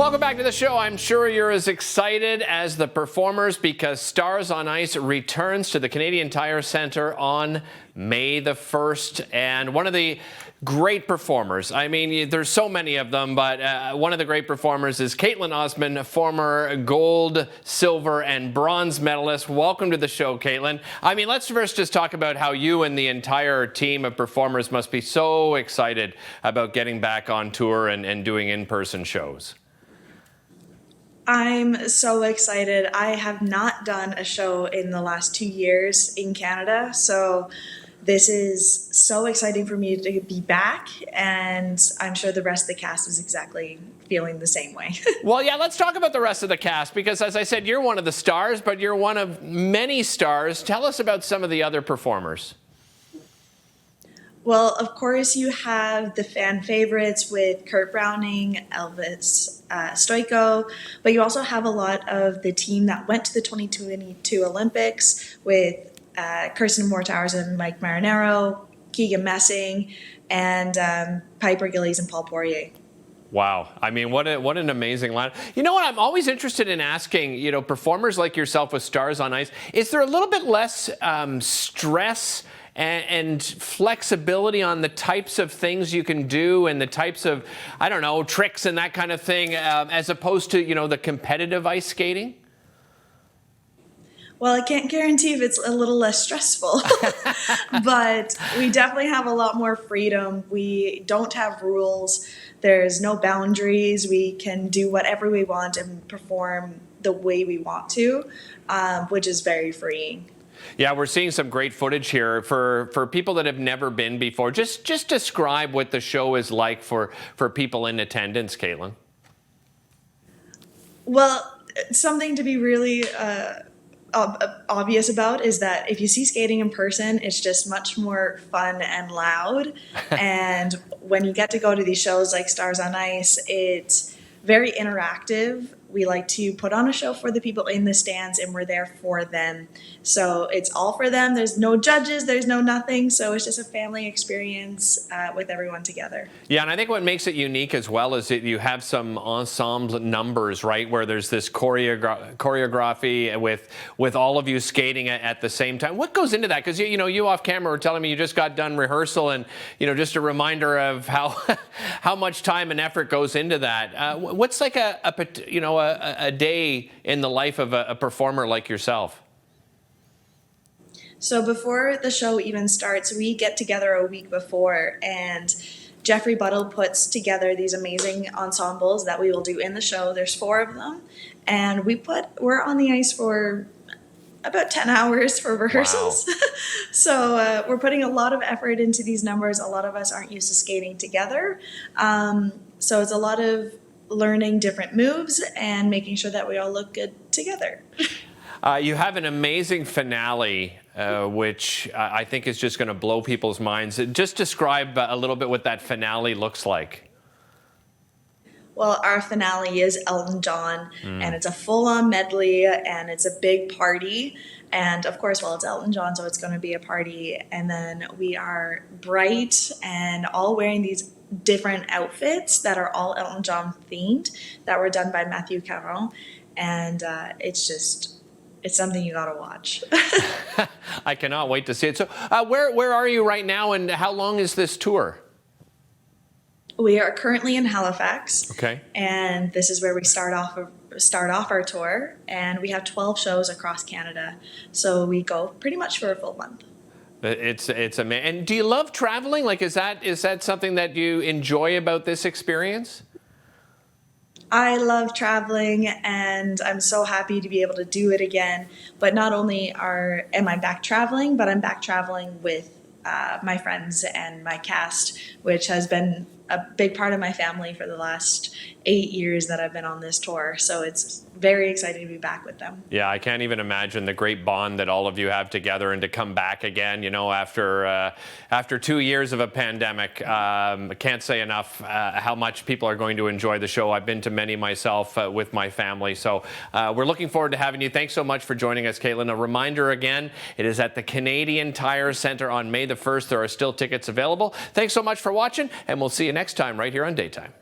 Welcome back to the show. I'm sure you're as excited as the performers because Stars on Ice returns to the Canadian Tire Centre on May the 1st. And one of the great performers, I mean, there's so many of them, but one of the great performers is Kaetlyn Osmond, former gold, silver, and bronze medalist. Welcome to the show, Kaetlyn. I mean, let's first just talk about how you and the entire team of performers must be so excited about getting back on tour and doing in-person shows. I'm so excited. I have not done a show in the last 2 years in Canada, so this is so exciting for me to be back, and I'm sure the rest of the cast is exactly feeling the same way. Well, yeah, let's talk about the rest of the cast because, as I said, you're one of the stars, but you're one of many stars. Tell us about some of the other performers. Well, of course, you have the fan favorites with Kurt Browning, Elvis Stoico, but you also have a lot of the team that went to the 2022 Olympics with Kirsten Moore-Towers and Mike Marinero, Keegan Messing, and Piper Gillies and Paul Poirier. Wow. I mean, what an amazing line. You know what? I'm always interested in asking, you know, performers like yourself with Stars on Ice, is there a little bit less stress and flexibility on the types of things you can do and the types of, I don't know, tricks and that kind of thing, as opposed to, you know, the competitive ice skating? Well, I can't guarantee if it's a little less stressful, but we definitely have a lot more freedom. We don't have rules. There's no boundaries. We can do whatever we want and perform the way we want to, which is very freeing. Yeah, we're seeing some great footage here for people that have never been before. Just describe what the show is like for people in attendance, Kaetlyn. Well, something to be really obvious about is that if you see skating in person, it's just much more fun and loud. And when you get to go to these shows like Stars on Ice, it's very interactive. We like to put on a show for the people in the stands, and we're there for them. So it's all for them. There's no judges. There's no nothing. So it's just a family experience with everyone together. Yeah, and I think what makes it unique as well is that you have some ensemble numbers, right, where there's this choreography with all of you skating at the same time. What goes into that? Because you off camera were telling me you just got done rehearsal, and just a reminder of how much time and effort goes into that. What's like a day in the life of a performer like yourself? So before the show even starts, we get together a week before, and Jeffrey Buttle puts together these amazing ensembles that we will do in the show. There's 4 of them, and we're on the ice for about 10 hours for rehearsals. Wow. So we're putting a lot of effort into these numbers. A lot of us aren't used to skating together. So it's a lot of learning different moves and making sure that we all look good together. You have an amazing finale, which I think is just going to blow people's minds. Just describe a little bit what that finale looks like. Well, our finale is Elton John, and it's a full-on medley, and it's a big party. And of course, well, it's Elton John, so it's going to be a party. And then we are bright and all wearing these different outfits that are all Elton John themed that were done by Matthew Caron. And it's something you got to watch. I cannot wait to see it. So where are you right now, and how long is this tour? We are currently in Halifax. Okay. And this is where we start off our tour, and we have 12 shows across Canada. So we go pretty much for a full month. It's amazing. And do you love traveling? Like, is that something that you enjoy about this experience? I love traveling, and I'm so happy to be able to do it again. But not only am I back traveling, but I'm back traveling with my friends and my cast, which has been a big part of my family for the last 8 years that I've been on this tour. So it's very exciting to be back with them. Yeah, I can't even imagine the great bond that all of you have together, and to come back again, after 2 years of a pandemic. I can't say enough how much people are going to enjoy the show. I've been to many myself with my family. So we're looking forward to having you. Thanks so much for joining us, Kaetlyn. A reminder again, it is at the Canadian Tire Centre on May the 1st. There are still tickets available. Thanks so much for watching, and we'll see you next time right here on Daytime.